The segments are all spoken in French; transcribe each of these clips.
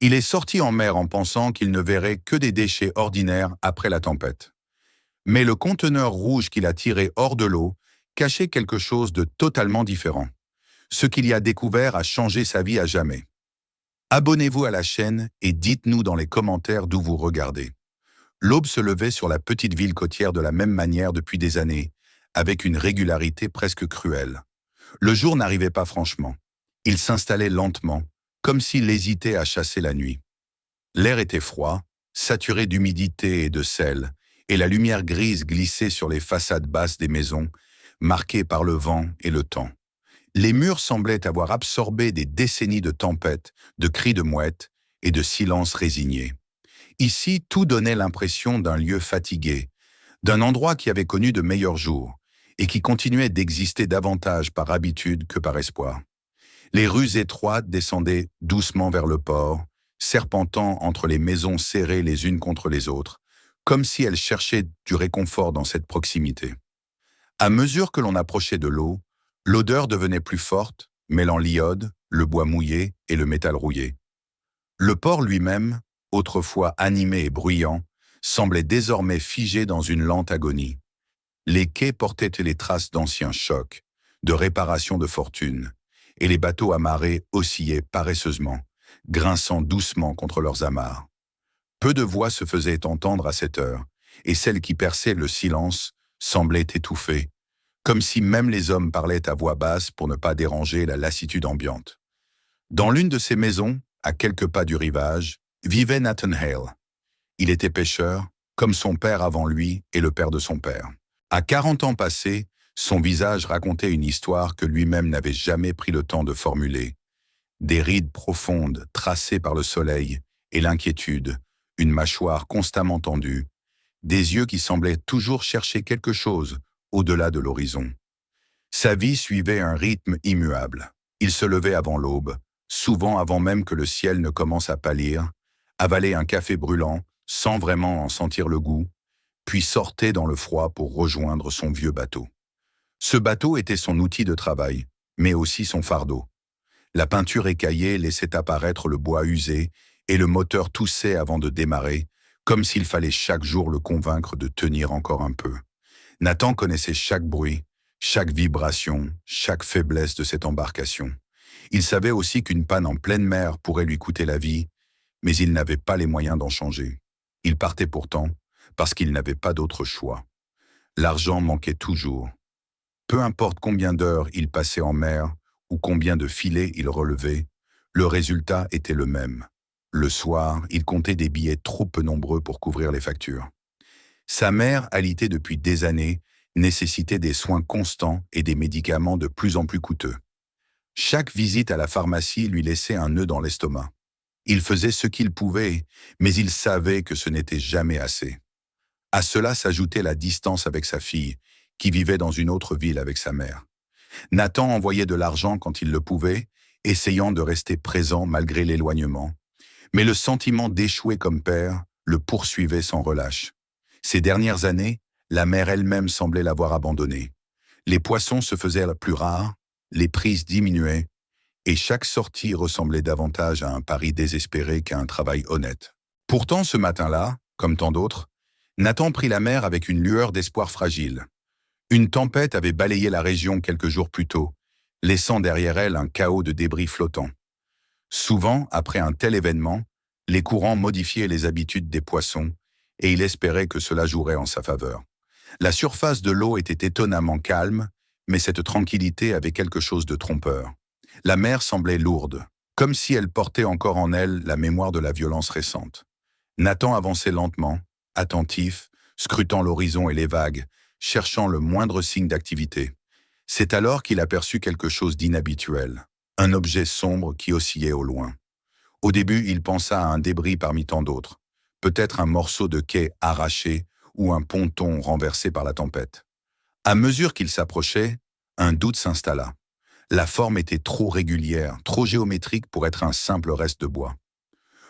Il est sorti en mer en pensant qu'il ne verrait que des déchets ordinaires après la tempête. Mais le conteneur rouge qu'il a tiré hors de l'eau cachait quelque chose de totalement différent. Ce qu'il y a découvert a changé sa vie à jamais. Abonnez-vous à la chaîne et dites-nous dans les commentaires d'où vous regardez. L'aube se levait sur la petite ville côtière de la même manière depuis des années, avec une régularité presque cruelle. Le jour n'arrivait pas franchement. Il s'installait lentement, comme s'il hésitait à chasser la nuit. L'air était froid, saturé d'humidité et de sel, et la lumière grise glissait sur les façades basses des maisons, marquées par le vent et le temps. Les murs semblaient avoir absorbé des décennies de tempêtes, de cris de mouettes et de silences résignés. Ici, tout donnait l'impression d'un lieu fatigué, d'un endroit qui avait connu de meilleurs jours et qui continuait d'exister davantage par habitude que par espoir. Les rues étroites descendaient doucement vers le port, serpentant entre les maisons serrées les unes contre les autres, comme si elles cherchaient du réconfort dans cette proximité. À mesure que l'on approchait de l'eau, l'odeur devenait plus forte, mêlant l'iode, le bois mouillé et le métal rouillé. Le port lui-même, autrefois animé et bruyant, semblait désormais figé dans une lente agonie. Les quais portaient les traces d'anciens chocs, de réparations de fortune, et les bateaux amarrés oscillaient paresseusement, grinçant doucement contre leurs amarres. Peu de voix se faisaient entendre à cette heure, et celle qui perçait le silence semblait étouffée, comme si même les hommes parlaient à voix basse pour ne pas déranger la lassitude ambiante. Dans l'une de ces maisons, à quelques pas du rivage, vivait Nathan Hale. Il était pêcheur, comme son père avant lui et le père de son père. À 40 ans passés, son visage racontait une histoire que lui-même n'avait jamais pris le temps de formuler. Des rides profondes tracées par le soleil et l'inquiétude, une mâchoire constamment tendue, des yeux qui semblaient toujours chercher quelque chose au-delà de l'horizon. Sa vie suivait un rythme immuable. Il se levait avant l'aube, souvent avant même que le ciel ne commence à pâlir, avalait un café brûlant sans vraiment en sentir le goût, puis sortait dans le froid pour rejoindre son vieux bateau. Ce bateau était son outil de travail, mais aussi son fardeau. La peinture écaillée laissait apparaître le bois usé et le moteur toussait avant de démarrer, comme s'il fallait chaque jour le convaincre de tenir encore un peu. Nathan connaissait chaque bruit, chaque vibration, chaque faiblesse de cette embarcation. Il savait aussi qu'une panne en pleine mer pourrait lui coûter la vie, mais il n'avait pas les moyens d'en changer. Il partait pourtant, parce qu'il n'avait pas d'autre choix. L'argent manquait toujours. Peu importe combien d'heures il passait en mer ou combien de filets il relevait, le résultat était le même. Le soir, il comptait des billets trop peu nombreux pour couvrir les factures. Sa mère, alitée depuis des années, nécessitait des soins constants et des médicaments de plus en plus coûteux. Chaque visite à la pharmacie lui laissait un nœud dans l'estomac. Il faisait ce qu'il pouvait, mais il savait que ce n'était jamais assez. À cela s'ajoutait la distance avec sa fille, qui vivait dans une autre ville avec sa mère. Nathan envoyait de l'argent quand il le pouvait, essayant de rester présent malgré l'éloignement. Mais le sentiment d'échouer comme père le poursuivait sans relâche. Ces dernières années, la mer elle-même semblait l'avoir abandonné. Les poissons se faisaient plus rares, les prises diminuaient, et chaque sortie ressemblait davantage à un pari désespéré qu'à un travail honnête. Pourtant, ce matin-là, comme tant d'autres, Nathan prit la mer avec une lueur d'espoir fragile. Une tempête avait balayé la région quelques jours plus tôt, laissant derrière elle un chaos de débris flottants. Souvent, après un tel événement, les courants modifiaient les habitudes des poissons, et il espérait que cela jouerait en sa faveur. La surface de l'eau était étonnamment calme, mais cette tranquillité avait quelque chose de trompeur. La mer semblait lourde, comme si elle portait encore en elle la mémoire de la violence récente. Nathan avançait lentement, attentif, scrutant l'horizon et les vagues, cherchant le moindre signe d'activité. C'est alors qu'il aperçut quelque chose d'inhabituel, un objet sombre qui oscillait au loin. Au début, il pensa à un débris parmi tant d'autres, peut-être un morceau de quai arraché ou un ponton renversé par la tempête. À mesure qu'il s'approchait, un doute s'installa. La forme était trop régulière, trop géométrique pour être un simple reste de bois.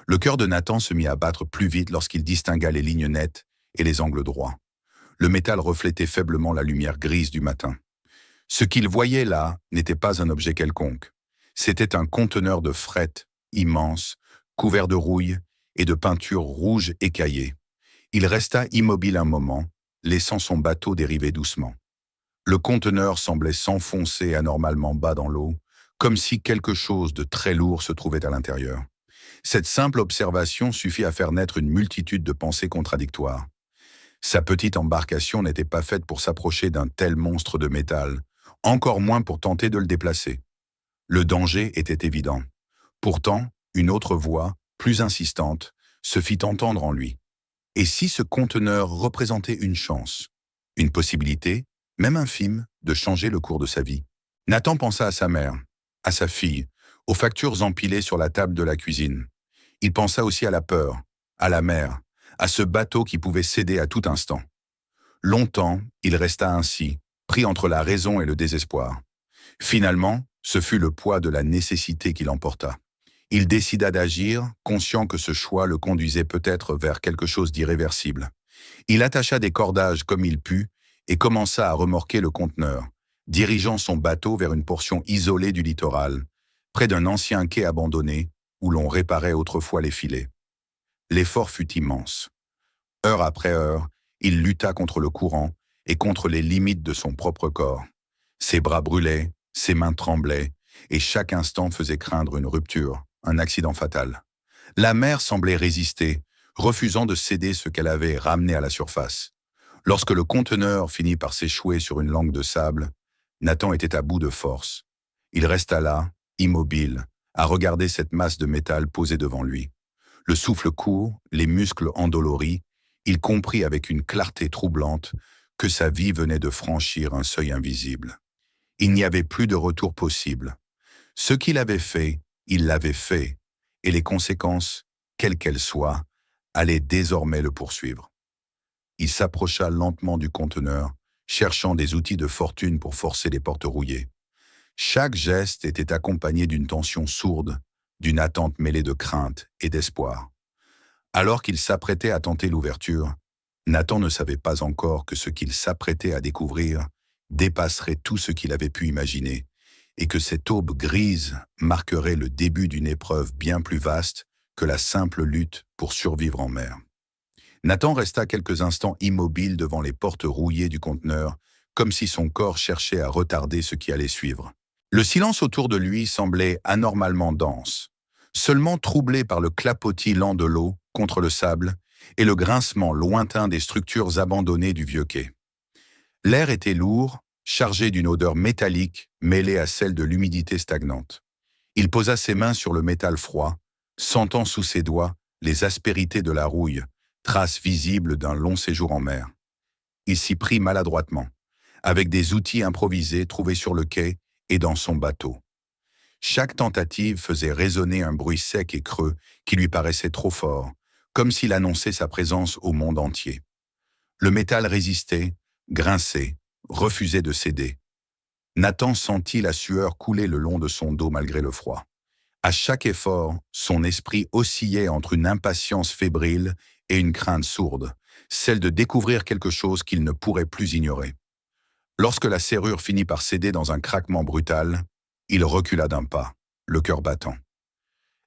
Le cœur de Nathan se mit à battre plus vite lorsqu'il distingua les lignes nettes et les angles droits. Le métal reflétait faiblement la lumière grise du matin. Ce qu'il voyait là n'était pas un objet quelconque. C'était un conteneur de fret immense, couvert de rouille et de peinture rouge écaillée. Il resta immobile un moment, laissant son bateau dériver doucement. Le conteneur semblait s'enfoncer anormalement bas dans l'eau, comme si quelque chose de très lourd se trouvait à l'intérieur. Cette simple observation suffit à faire naître une multitude de pensées contradictoires. Sa petite embarcation n'était pas faite pour s'approcher d'un tel monstre de métal, encore moins pour tenter de le déplacer. Le danger était évident. Pourtant, une autre voix, plus insistante, se fit entendre en lui. Et si ce conteneur représentait une chance, une possibilité, même infime, de changer le cours de sa vie? Nathan pensa à sa mère, à sa fille, aux factures empilées sur la table de la cuisine. Il pensa aussi à la peur, à la mer, à ce bateau qui pouvait céder à tout instant. Longtemps, il resta ainsi, pris entre la raison et le désespoir. Finalement, ce fut le poids de la nécessité qui l'emporta. Il décida d'agir, conscient que ce choix le conduisait peut-être vers quelque chose d'irréversible. Il attacha des cordages comme il put et commença à remorquer le conteneur, dirigeant son bateau vers une portion isolée du littoral, près d'un ancien quai abandonné où l'on réparait autrefois les filets. L'effort fut immense. Heure après heure, il lutta contre le courant et contre les limites de son propre corps. Ses bras brûlaient, ses mains tremblaient, et chaque instant faisait craindre une rupture, un accident fatal. La mer semblait résister, refusant de céder ce qu'elle avait ramené à la surface. Lorsque le conteneur finit par s'échouer sur une langue de sable, Nathan était à bout de force. Il resta là, immobile, à regarder cette masse de métal posée devant lui. Le souffle court, les muscles endoloris, il comprit avec une clarté troublante que sa vie venait de franchir un seuil invisible. Il n'y avait plus de retour possible. Ce qu'il avait fait, il l'avait fait, et les conséquences, quelles qu'elles soient, allaient désormais le poursuivre. Il s'approcha lentement du conteneur, cherchant des outils de fortune pour forcer les portes rouillées. Chaque geste était accompagné d'une tension sourde, d'une attente mêlée de crainte et d'espoir. Alors qu'il s'apprêtait à tenter l'ouverture, Nathan ne savait pas encore que ce qu'il s'apprêtait à découvrir dépasserait tout ce qu'il avait pu imaginer, et que cette aube grise marquerait le début d'une épreuve bien plus vaste que la simple lutte pour survivre en mer. Nathan resta quelques instants immobile devant les portes rouillées du conteneur, comme si son corps cherchait à retarder ce qui allait suivre. Le silence autour de lui semblait anormalement dense, seulement troublé par le clapotis lent de l'eau contre le sable et le grincement lointain des structures abandonnées du vieux quai. L'air était lourd, chargé d'une odeur métallique mêlée à celle de l'humidité stagnante. Il posa ses mains sur le métal froid, sentant sous ses doigts les aspérités de la rouille, traces visibles d'un long séjour en mer. Il s'y prit maladroitement, avec des outils improvisés trouvés sur le quai et dans son bateau. Chaque tentative faisait résonner un bruit sec et creux qui lui paraissait trop fort, comme s'il annonçait sa présence au monde entier. Le métal résistait, grinçait, refusait de céder. Nathan sentit la sueur couler le long de son dos malgré le froid. À chaque effort, son esprit oscillait entre une impatience fébrile et une crainte sourde, celle de découvrir quelque chose qu'il ne pourrait plus ignorer. Lorsque la serrure finit par céder dans un craquement brutal, il recula d'un pas, le cœur battant.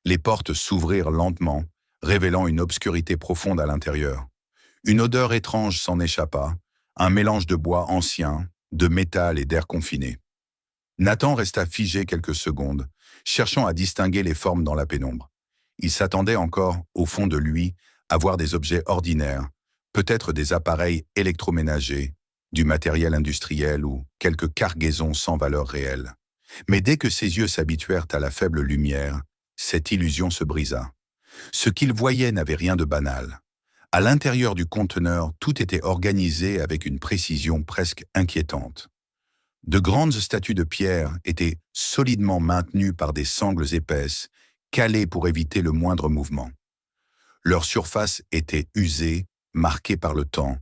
Les portes s'ouvrirent lentement, révélant une obscurité profonde à l'intérieur. Une odeur étrange s'en échappa, un mélange de bois ancien, de métal et d'air confiné. Nathan resta figé quelques secondes, cherchant à distinguer les formes dans la pénombre. Il s'attendait encore, au fond de lui, à voir des objets ordinaires, peut-être des appareils électroménagers, du matériel industriel ou quelques cargaisons sans valeur réelle. Mais dès que ses yeux s'habituèrent à la faible lumière, cette illusion se brisa. Ce qu'il voyait n'avait rien de banal. À l'intérieur du conteneur, tout était organisé avec une précision presque inquiétante. De grandes statues de pierre étaient solidement maintenues par des sangles épaisses, calées pour éviter le moindre mouvement. Leur surface était usée, marquée par le temps,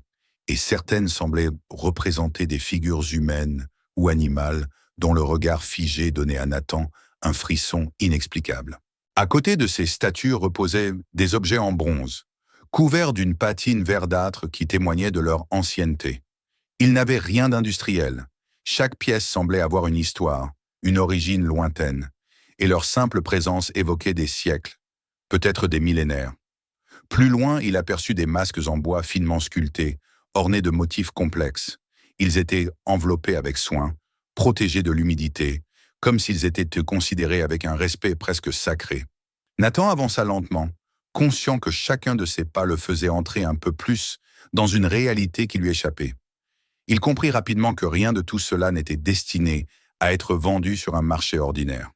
et certaines semblaient représenter des figures humaines ou animales dont le regard figé donnait à Nathan un frisson inexplicable. À côté de ces statues reposaient des objets en bronze, couverts d'une patine verdâtre qui témoignait de leur ancienneté. Ils n'avaient rien d'industriel. Chaque pièce semblait avoir une histoire, une origine lointaine, et leur simple présence évoquait des siècles, peut-être des millénaires. Plus loin, il aperçut des masques en bois finement sculptés, ornés de motifs complexes. Ils étaient enveloppés avec soin, protégés de l'humidité, comme s'ils étaient considérés avec un respect presque sacré. Nathan avança lentement, conscient que chacun de ses pas le faisait entrer un peu plus dans une réalité qui lui échappait. Il comprit rapidement que rien de tout cela n'était destiné à être vendu sur un marché ordinaire.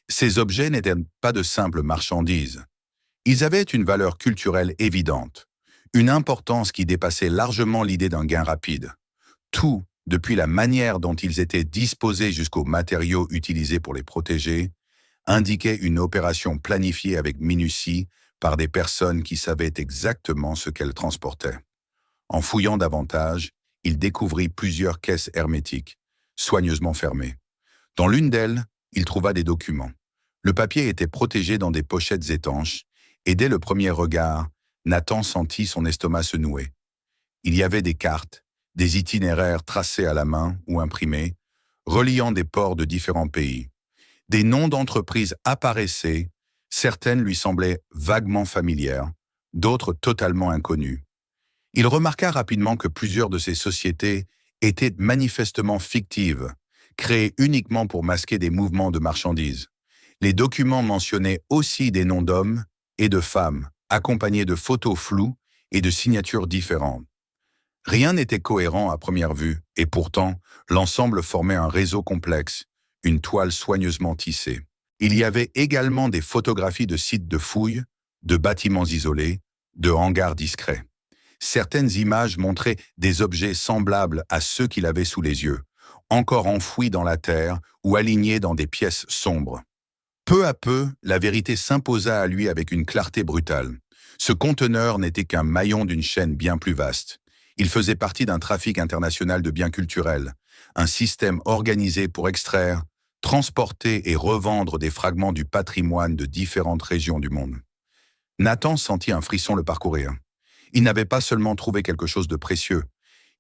Ces objets n'étaient pas de simples marchandises. Ils avaient une valeur culturelle évidente, une importance qui dépassait largement l'idée d'un gain rapide. Tout, depuis la manière dont ils étaient disposés jusqu'aux matériaux utilisés pour les protéger, indiquait une opération planifiée avec minutie par des personnes qui savaient exactement ce qu'elles transportaient. En fouillant davantage, il découvrit plusieurs caisses hermétiques, soigneusement fermées. Dans l'une d'elles, il trouva des documents. Le papier était protégé dans des pochettes étanches, et dès le premier regard, Nathan sentit son estomac se nouer. Il y avait des cartes, des itinéraires tracés à la main ou imprimés, reliant des ports de différents pays. Des noms d'entreprises apparaissaient, certaines lui semblaient vaguement familières, d'autres totalement inconnues. Il remarqua rapidement que plusieurs de ces sociétés étaient manifestement fictives, créées uniquement pour masquer des mouvements de marchandises. Les documents mentionnaient aussi des noms d'hommes et de femmes, accompagnés de photos floues et de signatures différentes. Rien n'était cohérent à première vue, et pourtant, l'ensemble formait un réseau complexe, une toile soigneusement tissée. Il y avait également des photographies de sites de fouilles, de bâtiments isolés, de hangars discrets. Certaines images montraient des objets semblables à ceux qu'il avait sous les yeux, encore enfouis dans la terre ou alignés dans des pièces sombres. Peu à peu, la vérité s'imposa à lui avec une clarté brutale. Ce conteneur n'était qu'un maillon d'une chaîne bien plus vaste. Il faisait partie d'un trafic international de biens culturels, un système organisé pour extraire, transporter et revendre des fragments du patrimoine de différentes régions du monde. Nathan sentit un frisson le parcourir. Il n'avait pas seulement trouvé quelque chose de précieux,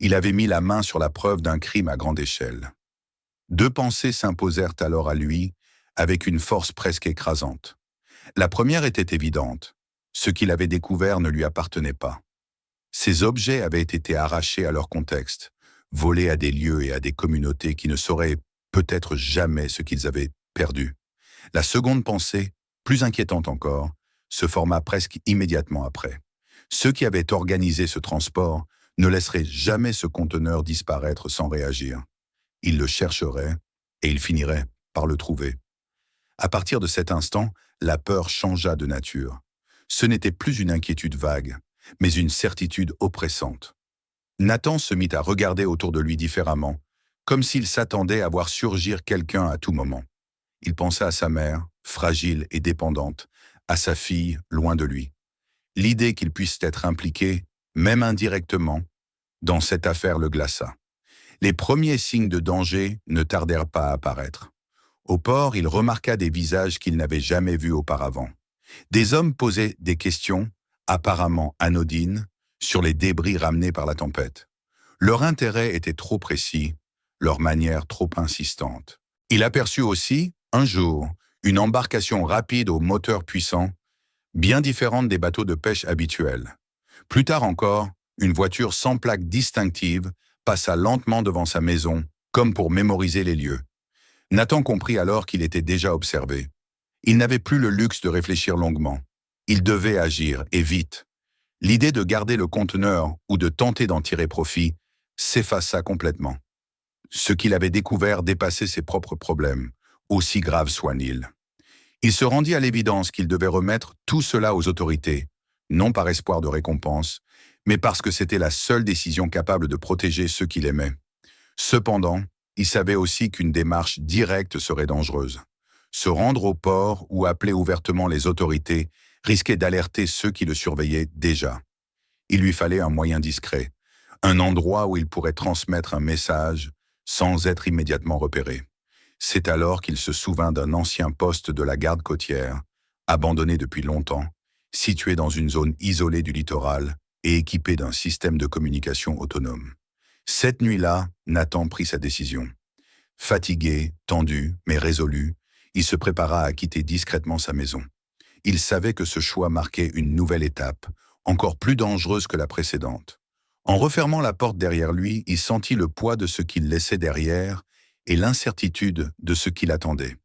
il avait mis la main sur la preuve d'un crime à grande échelle. Deux pensées s'imposèrent alors à lui, avec une force presque écrasante. La première était évidente. Ce qu'il avait découvert ne lui appartenait pas. Ces objets avaient été arrachés à leur contexte, volés à des lieux et à des communautés qui ne sauraient peut-être jamais ce qu'ils avaient perdu. La seconde pensée, plus inquiétante encore, se forma presque immédiatement après. Ceux qui avaient organisé ce transport ne laisseraient jamais ce conteneur disparaître sans réagir. Ils le chercheraient et ils finiraient par le trouver. À partir de cet instant, la peur changea de nature. Ce n'était plus une inquiétude vague, mais une certitude oppressante. Nathan se mit à regarder autour de lui différemment, comme s'il s'attendait à voir surgir quelqu'un à tout moment. Il pensa à sa mère, fragile et dépendante, à sa fille, loin de lui. L'idée qu'il puisse être impliqué, même indirectement, dans cette affaire le glaça. Les premiers signes de danger ne tardèrent pas à apparaître. Au port, il remarqua des visages qu'il n'avait jamais vus auparavant. Des hommes posaient des questions, apparemment anodines, sur les débris ramenés par la tempête. Leur intérêt était trop précis, leur manière trop insistante. Il aperçut aussi, un jour, une embarcation rapide au moteur puissant, bien différente des bateaux de pêche habituels. Plus tard encore, une voiture sans plaque distinctive passa lentement devant sa maison, comme pour mémoriser les lieux. Nathan comprit alors qu'il était déjà observé. Il n'avait plus le luxe de réfléchir longuement. Il devait agir, et vite. L'idée de garder le conteneur ou de tenter d'en tirer profit s'effaça complètement. Ce qu'il avait découvert dépassait ses propres problèmes, aussi graves soient-ils. Il se rendit à l'évidence qu'il devait remettre tout cela aux autorités, non par espoir de récompense, mais parce que c'était la seule décision capable de protéger ceux qu'il aimait. Cependant, il savait aussi qu'une démarche directe serait dangereuse. Se rendre au port ou appeler ouvertement les autorités risquait d'alerter ceux qui le surveillaient déjà. Il lui fallait un moyen discret, un endroit où il pourrait transmettre un message sans être immédiatement repéré. C'est alors qu'il se souvint d'un ancien poste de la garde côtière, abandonné depuis longtemps, situé dans une zone isolée du littoral et équipé d'un système de communication autonome. Cette nuit-là, Nathan prit sa décision. Fatigué, tendu, mais résolu, il se prépara à quitter discrètement sa maison. Il savait que ce choix marquait une nouvelle étape, encore plus dangereuse que la précédente. En refermant la porte derrière lui, il sentit le poids de ce qu'il laissait derrière et l'incertitude de ce qui l'attendait.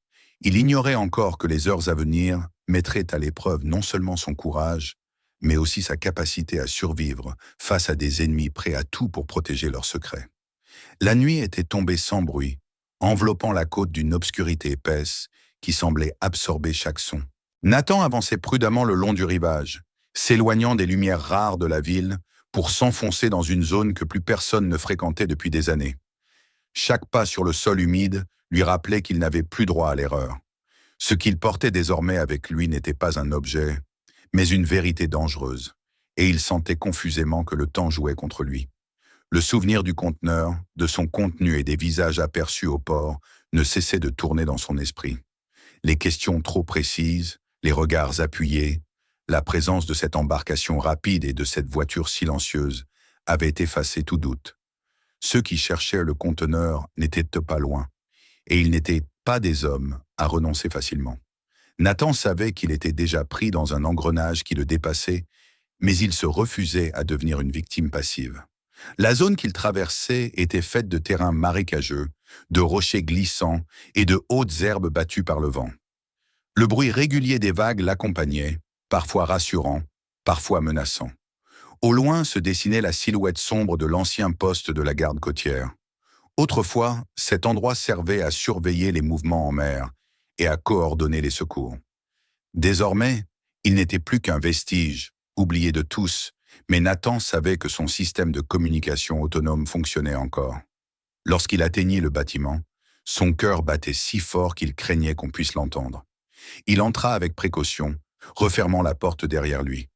Il ignorait encore que les heures à venir mettraient à l'épreuve non seulement son courage, mais aussi sa capacité à survivre face à des ennemis prêts à tout pour protéger leurs secrets. La nuit était tombée sans bruit, enveloppant la côte d'une obscurité épaisse qui semblait absorber chaque son. Nathan avançait prudemment le long du rivage, s'éloignant des lumières rares de la ville pour s'enfoncer dans une zone que plus personne ne fréquentait depuis des années. Chaque pas sur le sol humide lui rappelait qu'il n'avait plus droit à l'erreur. Ce qu'il portait désormais avec lui n'était pas un objet, mais une vérité dangereuse, et il sentait confusément que le temps jouait contre lui. Le souvenir du conteneur, de son contenu et des visages aperçus au port ne cessait de tourner dans son esprit. Les questions trop précises, les regards appuyés, la présence de cette embarcation rapide et de cette voiture silencieuse avaient effacé tout doute. Ceux qui cherchaient le conteneur n'étaient pas loin, et ils n'étaient pas des hommes à renoncer facilement. Nathan savait qu'il était déjà pris dans un engrenage qui le dépassait, mais il se refusait à devenir une victime passive. La zone qu'il traversait était faite de terrains marécageux, de rochers glissants et de hautes herbes battues par le vent. Le bruit régulier des vagues l'accompagnait, parfois rassurant, parfois menaçant. Au loin se dessinait la silhouette sombre de l'ancien poste de la garde côtière. Autrefois, cet endroit servait à surveiller les mouvements en mer et à coordonner les secours. Désormais, il n'était plus qu'un vestige, oublié de tous, mais Nathan savait que son système de communication autonome fonctionnait encore. Lorsqu'il atteignit le bâtiment, son cœur battait si fort qu'il craignait qu'on puisse l'entendre. Il entra avec précaution, refermant la porte derrière lui.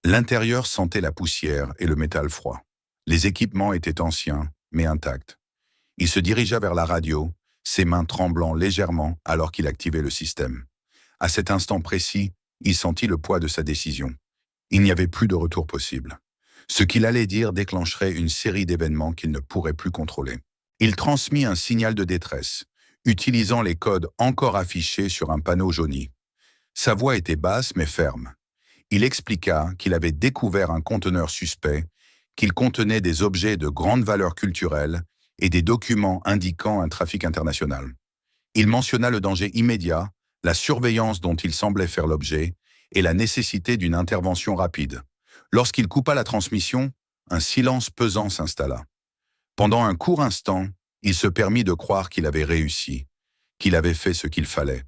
L'intérieur sentait la poussière et le métal froid. Les équipements étaient anciens, mais intacts. Il se dirigea vers la radio, ses mains tremblant légèrement alors qu'il activait le système. À cet instant précis, il sentit le poids de sa décision. Il n'y avait plus de retour possible. Ce qu'il allait dire déclencherait une série d'événements qu'il ne pourrait plus contrôler. Il transmit un signal de détresse, utilisant les codes encore affichés sur un panneau jauni. Sa voix était basse mais ferme. Il expliqua qu'il avait découvert un conteneur suspect, qu'il contenait des objets de grande valeur culturelle et des documents indiquant un trafic international. Il mentionna le danger immédiat, la surveillance dont il semblait faire l'objet et la nécessité d'une intervention rapide. Lorsqu'il coupa la transmission, un silence pesant s'installa. Pendant un court instant, il se permit de croire qu'il avait réussi, qu'il avait fait ce qu'il fallait.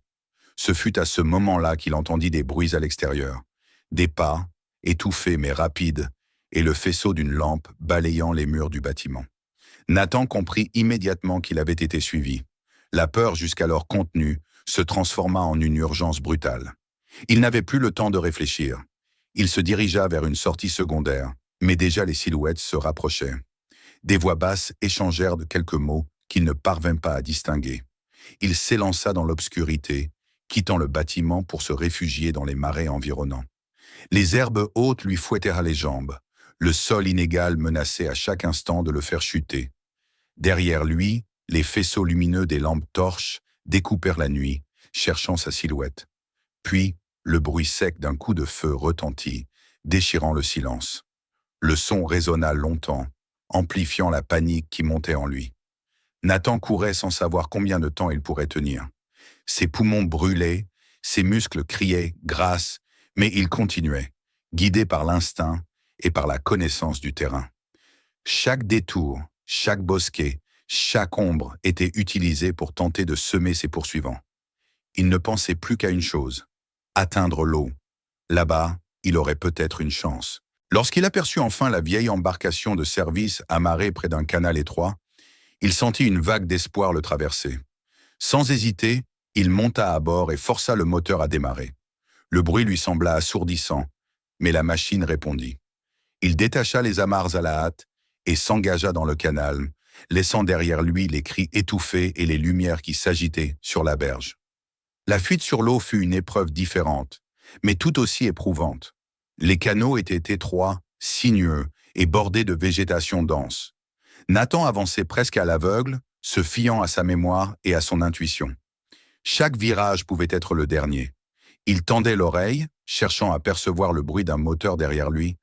Ce fut à ce moment-là qu'il entendit des bruits à l'extérieur, des pas, étouffés mais rapides, et le faisceau d'une lampe balayant les murs du bâtiment. Nathan comprit immédiatement qu'il avait été suivi. La peur jusqu'alors contenue se transforma en une urgence brutale. Il n'avait plus le temps de réfléchir. Il se dirigea vers une sortie secondaire, mais déjà les silhouettes se rapprochaient. Des voix basses échangèrent de quelques mots qu'il ne parvint pas à distinguer. Il s'élança dans l'obscurité, quittant le bâtiment pour se réfugier dans les marais environnants. Les herbes hautes lui fouettèrent les jambes. Le sol inégal menaçait à chaque instant de le faire chuter. Derrière lui, les faisceaux lumineux des lampes torches découpèrent la nuit, cherchant sa silhouette. Puis, le bruit sec d'un coup de feu retentit, déchirant le silence. Le son résonna longtemps, amplifiant la panique qui montait en lui. Nathan courait sans savoir combien de temps il pourrait tenir. Ses poumons brûlaient, ses muscles criaient grâce, mais il continuait, guidé par l'instinct et par la connaissance du terrain. Chaque détour, chaque bosquet, chaque ombre était utilisée pour tenter de semer ses poursuivants. Il ne pensait plus qu'à une chose, atteindre l'eau. Là-bas, il aurait peut-être une chance. Lorsqu'il aperçut enfin la vieille embarcation de service amarrée près d'un canal étroit, il sentit une vague d'espoir le traverser. Sans hésiter, il monta à bord et força le moteur à démarrer. Le bruit lui sembla assourdissant, mais la machine répondit. Il détacha les amarres à la hâte et s'engagea dans le canal, laissant derrière lui les cris étouffés et les lumières qui s'agitaient sur la berge. La fuite sur l'eau fut une épreuve différente, mais tout aussi éprouvante. Les canaux étaient étroits, sinueux et bordés de végétation dense. Nathan avançait presque à l'aveugle, se fiant à sa mémoire et à son intuition. Chaque virage pouvait être le dernier. Il tendait l'oreille, cherchant à percevoir le bruit d'un moteur derrière lui,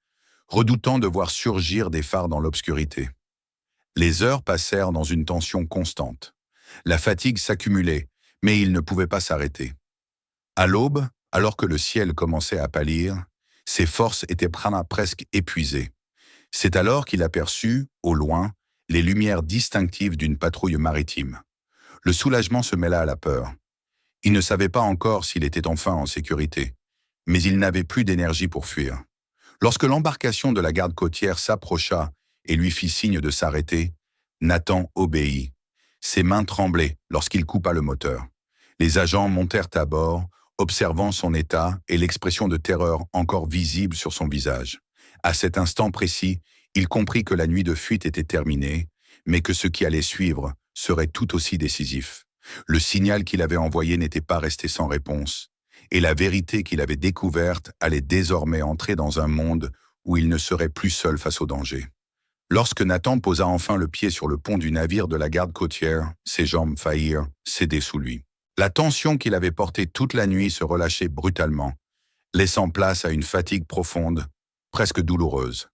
redoutant de voir surgir des phares dans l'obscurité. Les heures passèrent dans une tension constante. La fatigue s'accumulait, mais il ne pouvait pas s'arrêter. À l'aube, alors que le ciel commençait à pâlir, ses forces étaient presque épuisées. C'est alors qu'il aperçut, au loin, les lumières distinctives d'une patrouille maritime. Le soulagement se mêla à la peur. Il ne savait pas encore s'il était enfin en sécurité, mais il n'avait plus d'énergie pour fuir. Lorsque l'embarcation de la garde côtière s'approcha et lui fit signe de s'arrêter, Nathan obéit. Ses mains tremblaient lorsqu'il coupa le moteur. Les agents montèrent à bord, observant son état et l'expression de terreur encore visible sur son visage. À cet instant précis, il comprit que la nuit de fuite était terminée, mais que ce qui allait suivre serait tout aussi décisif. Le signal qu'il avait envoyé n'était pas resté sans réponse, et la vérité qu'il avait découverte allait désormais entrer dans un monde où il ne serait plus seul face au danger. Lorsque Nathan posa enfin le pied sur le pont du navire de la garde côtière, ses jambes faillirent céder sous lui. La tension qu'il avait portée toute la nuit se relâchait brutalement, laissant place à une fatigue profonde, presque douloureuse.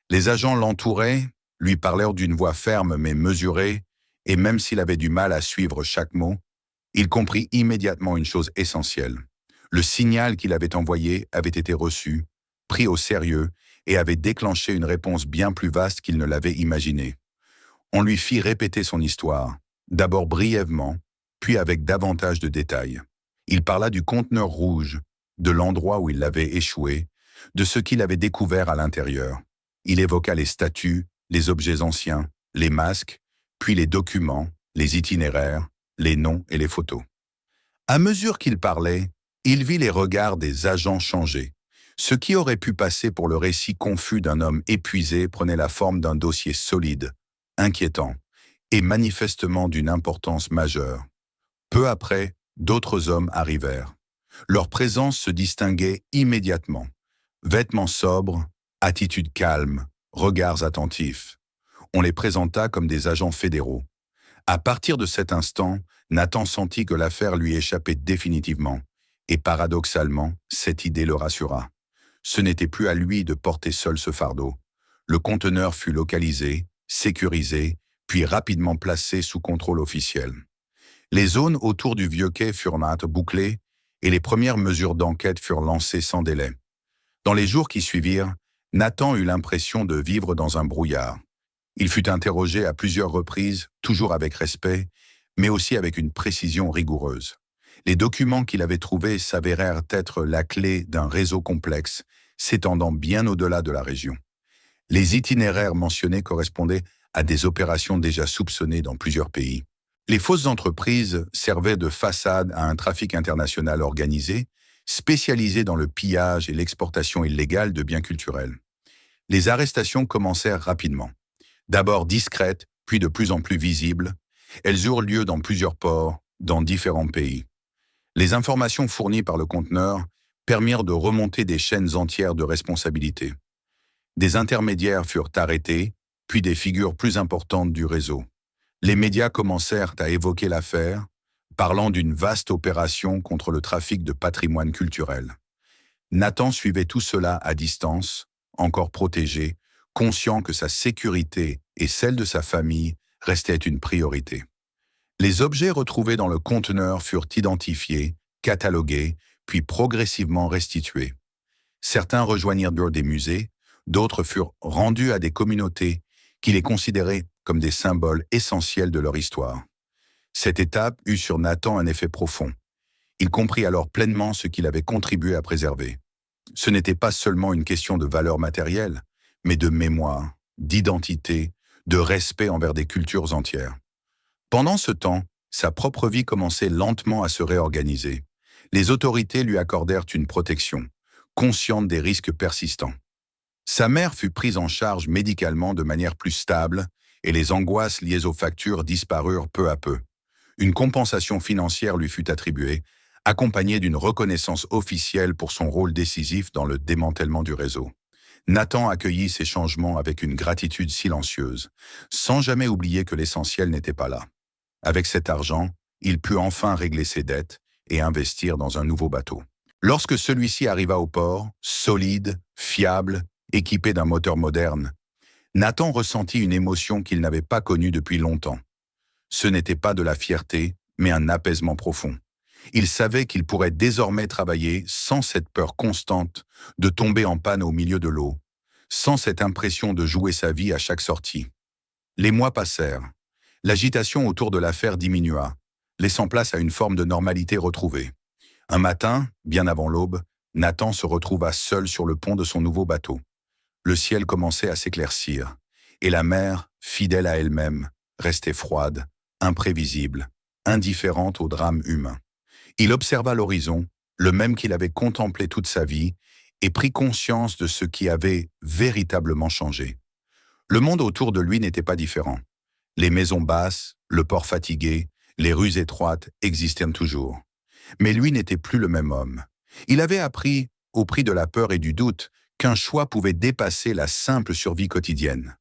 Les agents l'entouraient, lui parlèrent d'une voix ferme mais mesurée, et même s'il avait du mal à suivre chaque mot, il comprit immédiatement une chose essentielle. Le signal qu'il avait envoyé avait été reçu, pris au sérieux, et avait déclenché une réponse bien plus vaste qu'il ne l'avait imaginé. On lui fit répéter son histoire, d'abord brièvement, puis avec davantage de détails. Il parla du conteneur rouge, de l'endroit où il l'avait échoué, de ce qu'il avait découvert à l'intérieur. Il évoqua les statues, les objets anciens, les masques, puis les documents, les itinéraires, les noms et les photos. À mesure qu'il parlait, il vit les regards des agents changer. Ce qui aurait pu passer pour le récit confus d'un homme épuisé prenait la forme d'un dossier solide, inquiétant, et manifestement d'une importance majeure. Peu après, d'autres hommes arrivèrent. Leur présence se distinguait immédiatement. Vêtements sobres, attitude calme, regards attentifs. On les présenta comme des agents fédéraux. À partir de cet instant, Nathan sentit que l'affaire lui échappait définitivement. Et paradoxalement, cette idée le rassura. Ce n'était plus à lui de porter seul ce fardeau. Le conteneur fut localisé, sécurisé, puis rapidement placé sous contrôle officiel. Les zones autour du vieux quai furent bouclées et les premières mesures d'enquête furent lancées sans délai. Dans les jours qui suivirent, Nathan eut l'impression de vivre dans un brouillard. Il fut interrogé à plusieurs reprises, toujours avec respect, mais aussi avec une précision rigoureuse. Les documents qu'il avait trouvés s'avérèrent être la clé d'un réseau complexe, s'étendant bien au-delà de la région. Les itinéraires mentionnés correspondaient à des opérations déjà soupçonnées dans plusieurs pays. Les fausses entreprises servaient de façade à un trafic international organisé, spécialisé dans le pillage et l'exportation illégale de biens culturels. Les arrestations commencèrent rapidement. D'abord discrètes, puis de plus en plus visibles, elles eurent lieu dans plusieurs ports, dans différents pays. Les informations fournies par le conteneur permirent de remonter des chaînes entières de responsabilité. Des intermédiaires furent arrêtés, puis des figures plus importantes du réseau. Les médias commencèrent à évoquer l'affaire, parlant d'une vaste opération contre le trafic de patrimoine culturel. Nathan suivait tout cela à distance, encore protégé, conscient que sa sécurité et celle de sa famille restaient une priorité. Les objets retrouvés dans le conteneur furent identifiés, catalogués, puis progressivement restitués. Certains rejoignirent des musées, d'autres furent rendus à des communautés qui les considéraient comme des symboles essentiels de leur histoire. Cette étape eut sur Nathan un effet profond. Il comprit alors pleinement ce qu'il avait contribué à préserver. Ce n'était pas seulement une question de valeur matérielle, mais de mémoire, d'identité, de respect envers des cultures entières. Pendant ce temps, sa propre vie commençait lentement à se réorganiser. Les autorités lui accordèrent une protection, consciente des risques persistants. Sa mère fut prise en charge médicalement de manière plus stable et les angoisses liées aux factures disparurent peu à peu. Une compensation financière lui fut attribuée, accompagnée d'une reconnaissance officielle pour son rôle décisif dans le démantèlement du réseau. Nathan accueillit ces changements avec une gratitude silencieuse, sans jamais oublier que l'essentiel n'était pas là. Avec cet argent, il put enfin régler ses dettes et investir dans un nouveau bateau. Lorsque celui-ci arriva au port, solide, fiable, équipé d'un moteur moderne, Nathan ressentit une émotion qu'il n'avait pas connue depuis longtemps. Ce n'était pas de la fierté, mais un apaisement profond. Il savait qu'il pourrait désormais travailler sans cette peur constante de tomber en panne au milieu de l'eau, sans cette impression de jouer sa vie à chaque sortie. Les mois passèrent. L'agitation autour de l'affaire diminua, laissant place à une forme de normalité retrouvée. Un matin, bien avant l'aube, Nathan se retrouva seul sur le pont de son nouveau bateau. Le ciel commençait à s'éclaircir, et la mer, fidèle à elle-même, restait froide, imprévisible, indifférente au drame humain. Il observa l'horizon, le même qu'il avait contemplé toute sa vie, et prit conscience de ce qui avait véritablement changé. Le monde autour de lui n'était pas différent. Les maisons basses, le port fatigué, les rues étroites existaient toujours. Mais lui n'était plus le même homme. Il avait appris, au prix de la peur et du doute, qu'un choix pouvait dépasser la simple survie quotidienne.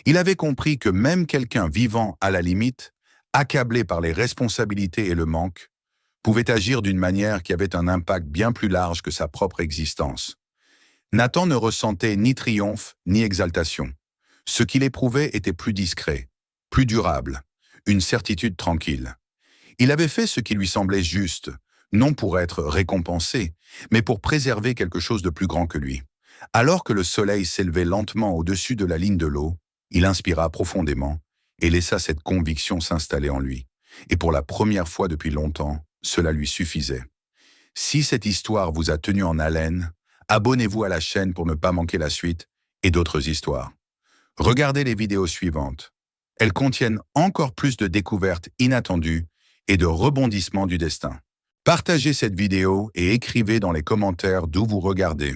Il avait compris que même quelqu'un vivant à la limite, accablé par les responsabilités et le manque, pouvait agir d'une manière qui avait un impact bien plus large que sa propre existence. Nathan ne ressentait ni triomphe ni exaltation. Ce qu'il éprouvait était plus discret, plus durable, une certitude tranquille. Il avait fait ce qui lui semblait juste, non pour être récompensé, mais pour préserver quelque chose de plus grand que lui. Alors que le soleil s'élevait lentement au-dessus de la ligne de l'eau, il inspira profondément et laissa cette conviction s'installer en lui. Et pour la première fois depuis longtemps, cela lui suffisait. Si cette histoire vous a tenu en haleine, abonnez-vous à la chaîne pour ne pas manquer la suite et d'autres histoires. Regardez les vidéos suivantes. Elles contiennent encore plus de découvertes inattendues et de rebondissements du destin. Partagez cette vidéo et écrivez dans les commentaires d'où vous regardez.